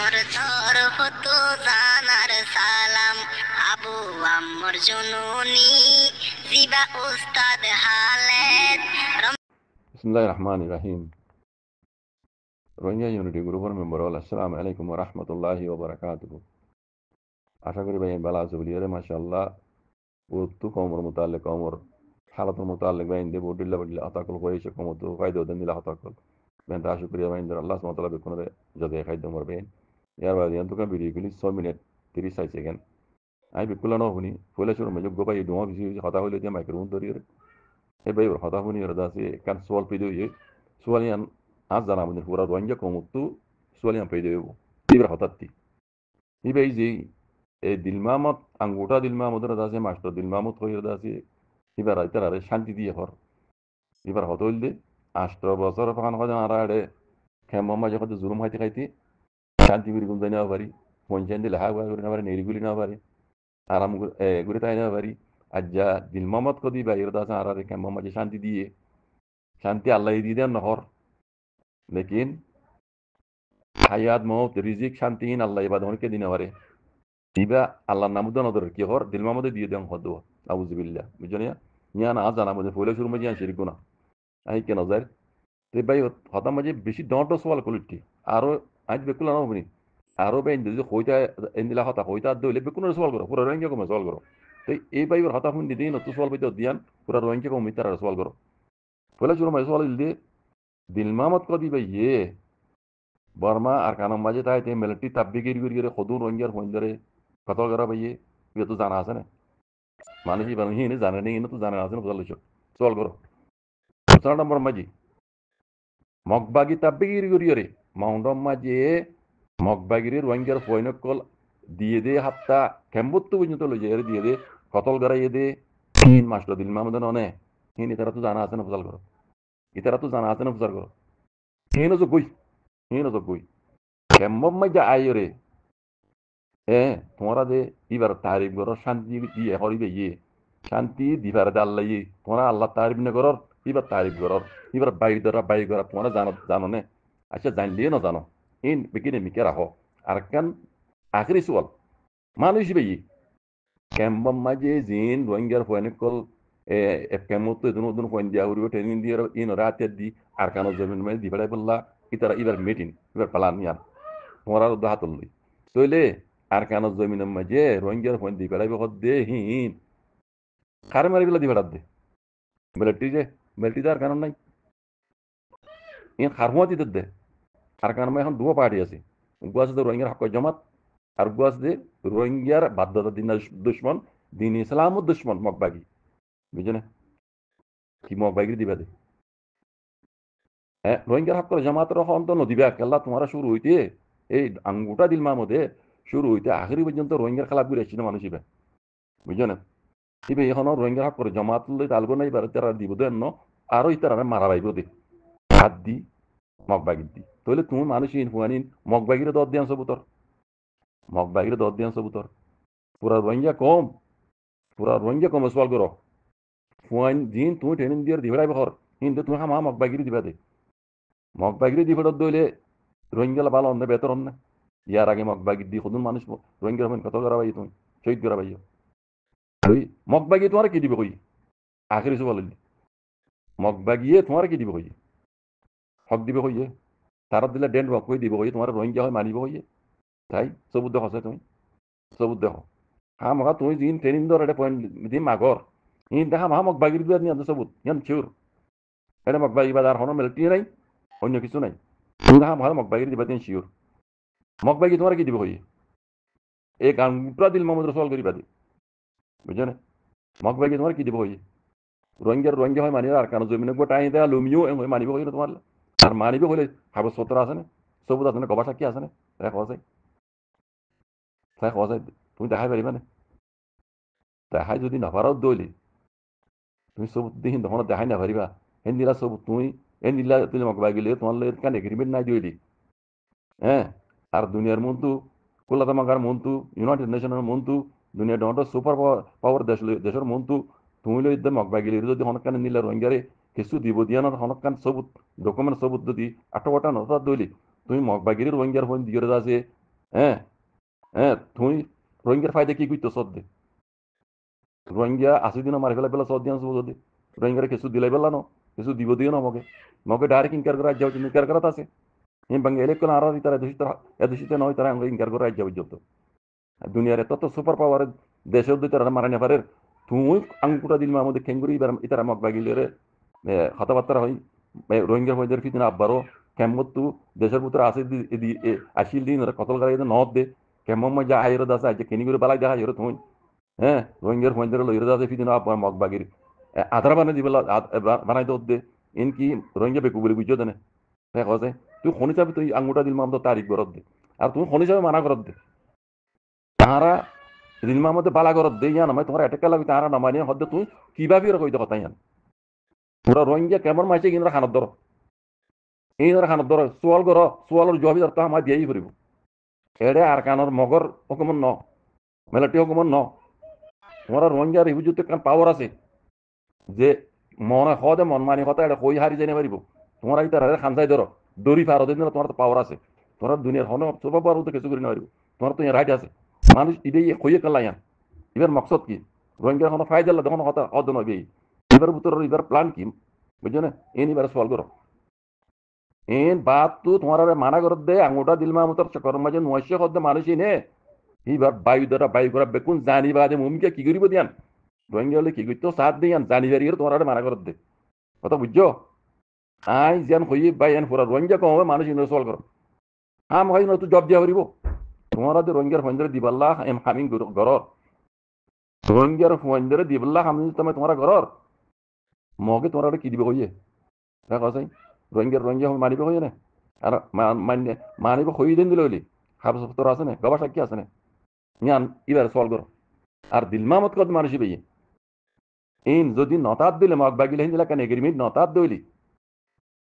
মোর তরফ তো জানার সালাম, আবু আম্মর জননী জিবা উস্তাদ হালেদ। বিসমিল্লাহির রহমানির রহিম। রোহিঙ্গা ইউনিটি গ্রুপের মেম্বার হল আসসালামু আলাইকুম ওয়া রাহমাতুল্লাহি ওয়া বারাকাতুহু। আশা করি ভাই বালা আছে বলিয়ারে মাশাআল্লাহ উত্তু কমর মুতাল্লিক কমর হালাতুল মুতাল্লিক বাইন দে বডিল্লা বডিল্লা আতাকুল কইছে কমতু ফায়দা দেন দিলা আতাকুল বেন তা শুকরিয়া বাইন দের আল্লাহ সুবহানাহু ওয়া তাআলা বেকুনরে যদি খাইদ মর বেন ইয়ার বাদ ইয়ান তুকা ভিডিও গুলি 6 মিনিট 30 সেকেন্ড আই বিকুলানো হুনি ফুলে শুরু মে যোগ্য পাই দোয়া বিসি কথা হইলে দিয়া মাইক্রোফোন ধরিয়ে e bai hota huni radasi kan sual pediyo ye sualian azana mun fura rohingya komuttu sualian pediyo ibra hotatti ibai ji e dilmamot anguta dilmamot radasi master dilmamot ko radasi ibara itara shanti দিয়ে হর এবার হতইলদে 18 বছর fun কজন আরাড়ে খেমম্মা যখন জুলুম হাইতে খাইতে শান্তি বিরি গুম জানা পারি পঞ্চায়েত দিলে হাওয়া করে না পারি নেরিগুলি না পারি আরাম ঘুরে তাই না পারি আজ্জা দিলমামত কদি বাইর দাস আরারে খেমম্মা যে শান্তি দিয়ে শান্তি আল্লাহ দিয়ে দেন নহর লেকিন হায়াত মৌত রিজিক শান্তিহীন আল্লাহ ইবাদ হনকে দিনে পারে দিবা আল্লাহর নাম দেন ওদের কি হর দিল মামদে দিয়ে দেন হদ আউযুবিল্লাহ বুঝনি নিয়া না জানা মধ্যে ফুলে শুরু মধ্যে শিরক গুনাহ আই কেন যায় তে ভাই হতা মাঝে বেশি ডট সওয়াল কলিটি আরো আজ বেকুলা না হবনি আরো ভাই যদি হইতা এন্দিলা হতা হইতা দইলে বেকুন সওয়াল করো পুরো রঙে কম সওয়াল করো তো এই ভাই হতা হুন দিন তো সওয়াল পাইতে দিয়ান পুরো রঙে কম মিতার সওয়াল করো ফুলে শুরু মাঝে সওয়াল দিল দিল মামত কদি ভাই বর্মা আর কানাম মাঝে তাই তে মিলিটারি তাব্বি গিরি খদুন রঙ্গিয়ার ফোনদারে কত করা ভাইয়ে ইয়ে তো জানা আছে না মানুষ বানি হিনে জানে নেই তো জানা আছে না বুঝালিছ চল করো 4 নম্বর মাঝি মগবাগি তাব্বি গিরি মাউন্ডম মাঝে মগবাগিরি রঙ্গিয়ার ফোনকল দিয়ে দে হাত্তা কেম্বত্তু পর্যন্ত লই যায় দিয়ে দে কতল গড়াইয়ে দে হিন মাস্টার দিল মামদন অনে হিন ইতারা তো জানা আছে না বুঝাল করো ইতারা তো জানা আছে না বুঝাল করো হিন তো কই কেম্বম মাঝে আইরে তোমরা যে এবার তারিফ করো শান্তি দিয়ে হরিবে শান্তি দিবার আল্লাহ তোমরা আল্লাহ তারিফ না করর এবার তারিফ করর এবার বাইর করা তোমরা জানো না আচ্ছা জানলিয়ে না জানো ইন বিকিনে মিকে রাখো আর কেন আখরি সোয়াল মানুষ বেই কেম্বম মাঝে জিন রোহিঙ্গার ফয়নিকল কেমতো দুন ফয়ন দিয়া উড়িবে ট্রেনিং দিয়ে ইন রাতে দি আর কেন জমিন মাঝে দিবাড়াই বললা ইতারা এবার মিটিং এবার পালান ইয়ার তোমরা হাত লই তইলে আর কেন জমিনের মাঝে রোহিঙ্গার ফোন দিয়ে বেড়াইবে দে হিন খারে মারি বেলা দিয়ে বেড়াত দে মিলিটারি আর কারণ নাই ইন খারমুয়া দিতে দে আর কারণ এখন দুটো পার্টি আছে গুয়াছে তো রোহিঙ্গার হক জমাত আর গুয়াছে রোহিঙ্গার বাধ্যতা দিন দুশ্মন দিন ইসলাম দুশ্মন মগবাগি বুঝছো না কি মগবাগি দিবা দে রোহিঙ্গার হক করে জমাতের অন্তর নদিবা কেল্লা তোমারা শুরু হইতে এই আঙ্গুটা দিল মামদে শুরু হইতে আখেরি পর্যন্ত রোহিঙ্গার খেলা ঘুরে আসছিল মানুষ ইবে বুঝছো না ইবে এখনো রোহিঙ্গা হক করে জমাত লই তালগো নাই বার তারা দিব দেন আরো ইতারা মারা বাইব দে হাত দি মগবাগির দি তাহলে তুমি মানুষ ইনফুয়ানিন মগবাগিরে দর দিয়ান সবুতর মগবাগিরে দর দিয়ান সবুতর পুরা রোহিঙ্গা কম সওয়াল করো ফুয়াইন দিন তুমি ট্রেনিং দিয়ে দিবেড়াই বহর কিন্তু তুমি হামা মগবাগিরি দিবা দে মগবাগিরি দিবেড় দইলে রোহিঙ্গা ভালো অন্য বেতর অন্য ইয়ার আগে মগবাগির দি সদুন মানুষ রোহিঙ্গা কত করা পাই তুমি শহীদ করা পাইও মগবাগি তোমার কি দিবে কই আখেরি সওয়াল মগবাগিয়ে তোমার কি দিব কইয়ে হক দিবে কইয়ে তারা দিলে ডেন্ট হক কই দিব কইয়ে তোমার রোহিঙ্গা হয় মানিব কইয়ে তাই সবুত দেখো তুমি সবুত দেখো হা মগা তুমি দিন ট্রেনিং দর এটা পয়েন্ট দিন মাগর ইন দেখা মা মগবাগির বিয়াদ নিয়ে সবুত ইয়ান চিউর এটা মগবাগি বাজার হনো মিলিটারি নাই অন্য কিছু নাই তুমি দেখা মা মগবাগির দিবা দিন চিউর মগবাগি তোমার কি দিব কইয়ে এই গান পুরা দিল মোহাম্মদ রসুল করিবা দি বুঝছো না মগবাগি তোমার কি দিব কইয়ে রোহিঙ্গা হয় মানিব আর কেন জমিনে গোটাই দেয়া লুমিও মানিব কইলে তোমার আর মানিব হলে কাগজপত্র আছে না সবুত আছে না কবা সাক্ষী আছে না তাই খোয়া যায় তুমি দেখাই পারিবা না দেখাই যদি নাপারাও দইলে তুমি সবুত দেখি তখন দেখাই না পারিবা হেন দিলা সবুত তুমি এন দিলা তুমি মগবাই গেলে তোমার কান এগ্রিমেন্ট নাই দইলি আর দুনিয়ার মন্তু কলকাতা মাগার মন্তু ইউনাইটেড নেশনের মন্তু দুনিয়া ডন্ট সুপার পাওয়ার দেশের মন্তু তুমি লই মগবাই গেলে যদি হনকান নিলে রোহিঙ্গারে কিছু দিব দিয়া না হনকান সবুত ডকুমেন্ট সবুত যদি আটটা নটা দইলি তুমি মগবাগিরি রোহিঙ্গার ফোন দিয়ে আছে হ্যাঁ হ্যাঁ তুই রোহিঙ্গার ফায়দা কি করতো সদ দে রোহিঙ্গা 80 দিন মারি ফেলা পেলা সদ দিয়ে যদি রোহিঙ্গারে কিছু দিলাই পেলা ন কিছু দিব দিও না মগে মগে ডাইরেক্ট ইনকার করে রাজ্য ইনকার করাত আছে এই বাঙ্গে এলেকন আর তারা দূষিত নয় তারা ইনকার করে রাজ্য পর্যন্ত দুনিয়ার এত সুপার পাওয়ার দেশের দুই তারা মারা নেপারে তুই আঙ্কুটা দিল আমাদের খেঙ্গুরি ইতারা মগ বাগিলে রে কথাবার্তা হয় রোহিঙ্গা হইদের ফিদিন আব্বারও কেমত তু দেশের ভিতরে আসে আসিল দিন কতল গাড়ি নদ দে কেমন মজা আইর দাসে আজ কেনি করে বালাই দেখা হইর তুই হ্যাঁ রোহিঙ্গার ফইদের লইর দাসে ফিদিন আব্বার মগ বাগির আধার বানাই দিবেলা বানাই দে ইন কি রোহিঙ্গা বেকু বলে বুঝছো দেনে হ্যাঁ কছে তুই খনি চাবি তুই আঙ্গুটা দিল মাম তো তারিখ গরত দে আর তুই খনি চাবি মানা করত দে তাহারা রিলমার মধ্যে বালা করত দেই জান আমি তোমার এটাকে লাগি তাহারা নামানি হদ্দে তুই কিভাবে কইতে কথা জান পুরা রোহিঙ্গা কেমন মাইছে কিনা খানত ধর এই খানত ধর সোয়ালর জবাবি ধরতে আমার দিয়েই ফুরিব এড়ে আর কানর মগর হুকুমন ন মেলাটি হুকুমন ন তোমার রোহিঙ্গার রিভিউতে কান পাওয়ার আছে যে মনে হদে মন মানি কথা এটা কই হারি যাই পারিব তোমার এই তারা খানসাই ধরো দড়ি পার দিন তোমার তো পাওয়ার আছে তোমার দুনিয়ার হন সব পাওয়ার তো কিছু করে না পারিব তোমার তো রাইট আছে মানুষ ইদে কইয়ে কালাইয়ান এবার মকসদ কি রোহিঙ্গা কোনো ফায়দা তখন কথা অদ নবে এবার ভিতর এবার প্ল্যান কি বুঝছো না এন এবার সলভ করো এন বাত তো তোমার মানা করে দে আঙুটা দিলমা মতো চকর মাঝে নয়শো কর দে মানুষ এনে এইবার বায়ু দ্বারা বায়ু করা বেকুন জানি বাদে মুমিকে কি করিব দিয়ান রোহিঙ্গা হলে কি করতো সাথ দিয়ান জানি বাড়ি তোমার মানা করে দে কথা বুঝছো আই যেন হই বাই এন পুরা রোহিঙ্গা কম হবে মানুষ ইন সলভ করো হাম হয় না তো জব দিয়া করিব তোমার রোহিঙ্গার ফন্ডে দিবাল্লা এম হামিং গরর রোহিঙ্গার ফন্ডে দিবাল্লা হামিং তোমার গরর মগে তোমার কি দিব কইয়ে দেখা আছে রোহিঙ্গা মানিব কইয়ে না আর মানিব কই দিন দিলে হইলি হাফ সপ্তর আছে না গবা সাক্ষী আছে না ইয়ান ইবার সলভ করো আর দিলমামত কত মানুষ পেয়ে ইন যদি নতাত দিলে মগ বাগিলে হিন্দিলা কেন এগ্রিমেন্ট নতাত দইলি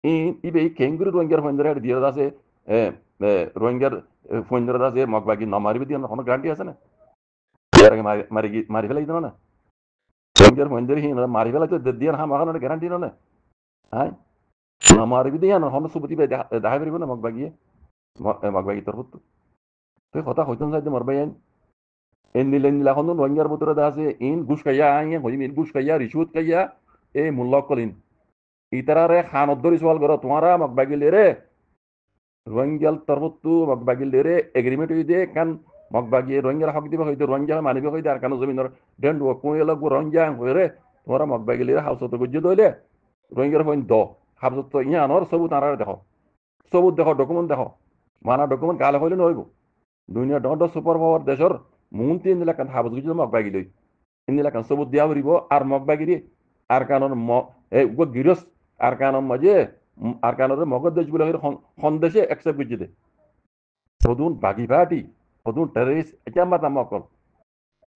ইন ইবে কেঙ্গুরি রোহিঙ্গার ফন্ডে দিয়ে আছে রোহিঙ্গার ফন্ডে আছে মগ বাগি ন মারিবি দিয়ে কোনো গ্যারান্টি আছে না মারি ফেলাই দিন না রোহিঙ্গার ফন্ডে মারি ফেলাই তো দিয়ে হাম এখন গ্যারান্টি না হ্যাঁ আমার বিদে না হন সুবতি দেখা করিব না মগবাগিয়ে তোর হতো তুই কথা হইতন চাইতে মরবাই এন নিলা হন রোহিঙ্গার ভিতরে আছে ইন ঘুষ খাইয়া আইয়া হইম ইন ঘুষ খাইয়া রিসুত খাইয়া এই মূল্য কলিন ইতারারে খানত ধরি সওয়াল করো তোমারা মগবাগিলে রে রোহিঙ্গাল তরফতো মগবাগিলে রে এগ্রিমেন্ট হই দে কান মগবাগিয়ে রোহিঙ্গার হক দিবা হইতে রোহিঙ্গা মানিবে হইতে আর কানো জমিনের ডেন্ড কোয়ে লাগবো রোহিঙ্গা হয়ে রে তোমারা মগবাগিলে হাউসত গুজ্জে দইলে রোহিঙ্গার হইন দ হাবজত ইয়ানোর সবুত আনারে দেখো সবুত দেখো ডকুমেন্ট দেখো মানা ডকুমেন্ট গালে হইলে নইব দুনিয়া ডন্ড সুপার পাওয়ার দেশর মুন্তি ইন্দিলা কান হাবজ গুজি মগবাগি লই ইন্দিলা কান সবুত দিয়া হরিব আর মগবাগিরি আর কানর গিরস আর কানর মাঝে আর কানর মগদ দেশ বলে সন্দেশে একসেপ্ট গুজি দে সদুন বাগি পার্টি সদুন টেররিস্ট এটা মাতা মকল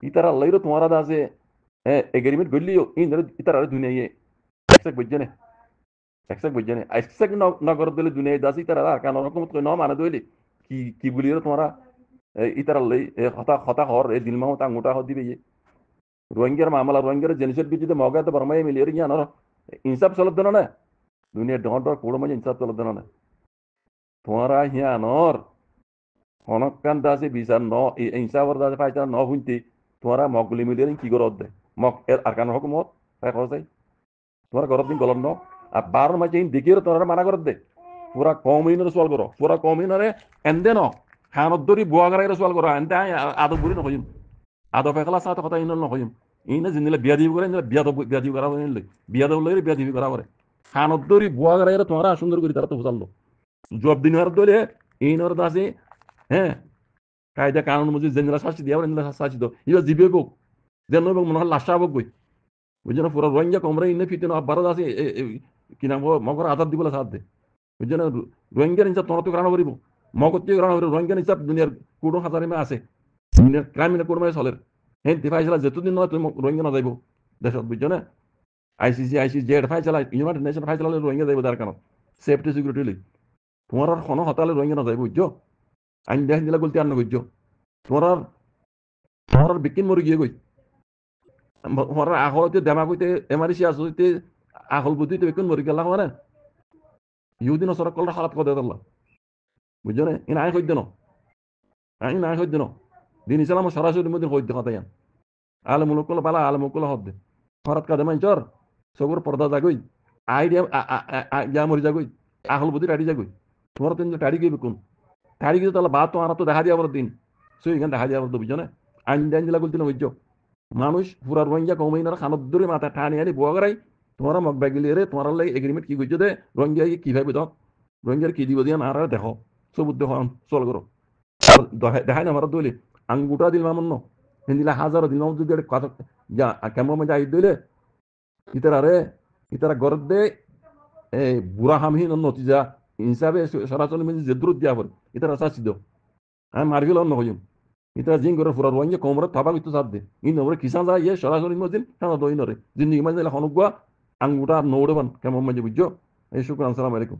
ইতারা লইরো তোমারা দাসে এগ্রিমেন্ট গলিও ইতারা দুনিয়া একসেপ্ট বুঝছে না একসাক বুঝছে না একসাক নগর দিলে দুনিয়া দাসি তারা আর কান রকম ন মানে দইলে কি বলি তোমরা ইতারা লই হতা হর এই দিলমা হতা আঙুটা হর দিবে রোহিঙ্গার মামলা রোহিঙ্গার জিনিসের বিচিতে মগাতে বর্মাই মিলিয়ে গিয়া নর ইনসাফ চলত দেন না দুনিয়া ডর কোড়ো মাঝে ইনসাফ চলত দেন না তোমরা হিয়া নর হনকান দাসে বিচার ন ইনসাফর দাসে পাইতা ন শুনতে তোমরা মগগুলি মিলিয়ে কি করত দে মগ এর আর কান হকুমত তাই কসাই তোমার গরত দিন গলন ন আর 12 মাসে দেখিয়ে তোরা মানা করে দে পুরা কমিনের সোয়াল করো পুরা কমিনরে এন্দে ন হানত ধরি বুয়া গাড়াইরে সোয়াল করো এন্দে আদব বুড়ি নকইম আদব একলা সাথে কথা ইন নকইম ইনে জিনিলে বিয়া দিব করে বিয়া দিব করা হইলে বিয়া দব লইরে বিয়া দিবি করা করে হানত ধরি বুয়া গাড়াইরে তোরা সুন্দর করে তারা তো বুঝালো জব দিন আর দলে ইনর দাসে হ্যাঁ কায়দা কানুন মুজি জেনরা শাস্তি দিয়া ইনরা শাস্তি দাও ইবা জিবে বক যেন মনে হয় লাশা বক গই বুঝছো না পুরো রোহিঙ্গা কমরে ইনে ফিতে না বারো দাসে কি নাম মগর আজাদ দিবলে সাথ দে বুঝছো না রোহিঙ্গার হিসাব তোমরা তো গ্রহণ করিব মগত গ্রহণ করিব রোহিঙ্গার হিসাব দুনিয়ার কোড়ো হাজারিমে আছে দুনিয়ার ক্রাইমিনে কোড়ো মাঝে চলের হ্যাঁ ফাইসলা যেতদিন নয় তুমি রোহিঙ্গা না যাইব দেশত বুঝছো না আইসিসি জেড ফাইসলা ইউনাইটেড নেশন ফাইসলা রোহিঙ্গা যাইব তার কারণ সেফটি সিকিউরিটি লই তোমার আর কোনো হতালে রোহিঙ্গা না যাইব বুঝছো আইন দেখ দিলা গলতি আর না বুঝছো তোমার বিকিন মরি গিয়ে গই তোমার আহলতে দেমা কইতে এমারিসি আসতে আহল বুদ্ধিতে বিকিন মরি গেলা মানে ইহুদিন সরক কলরা হালাত কদে আল্লাহ বুঝছো না ইন আই কই দেন আমি না হইতে ন দিন ইসলাম সরাসরি মধ্যে হইতে কথা ইয়ান আলে মুলকুল বালা আলে মুলকুল হদ্দে হরাত কাদে মাইচর সবর পর্দা জাগই আইডিয়া ইয়া মরি জাগই আহল বুদ্ধি টাড়ি জাগই তোমার তিন টাড়ি গিয়ে কোন টাড়ি গিয়ে তাহলে বাদ তোমার তো দেখা দিয়া বড় দিন সো এখানে দেখা দিয়া বড় বুঝছো না আইন ডাইন দিলা বলতে না বুঝছো মানুষ পুরা রোহিঙ্গা কমাইনার খানত ধরে মাথা ঠানি আনি বোয়াগারাই তোমার মগ ব্যাগিলি রে তোমার লাগে এগ্রিমেন্ট কি করছো দে রোহিঙ্গা কিভাবে দাও রোহিঙ্গার কি দিব দিয়া না আর দেখো সবুজ দেখো চল করো আর দেখাই না আমার দইলে আঙ্গুটা দিল মামন হিন্দিলা হাজারো দিন যদি কথা যা কেমন মধ্যে আই দইলে ইতারা রে ইতারা গরদ দে এই বুড়া হামহীন নতিজা হিসাবে সরাসরি মানে যে দূর দিয়া পড়ে ইতারা চাচ্ছি দাও আমি মার্গিল অন্য হইম ইতারা জিং করে ফুরার রোহিঙ্গা কমরে থাবা কিন্তু চাপ দে ইন নবরে কিসান যায় ইয়ে সরাসরি মদিন সানা দই নরে জিন্দিগি মাঝে হনুগুয়া আঙ্গুটা নৌড়ে বান কেমন মাঝে বুঝছো এই শুক্রান সালাম আলাইকুম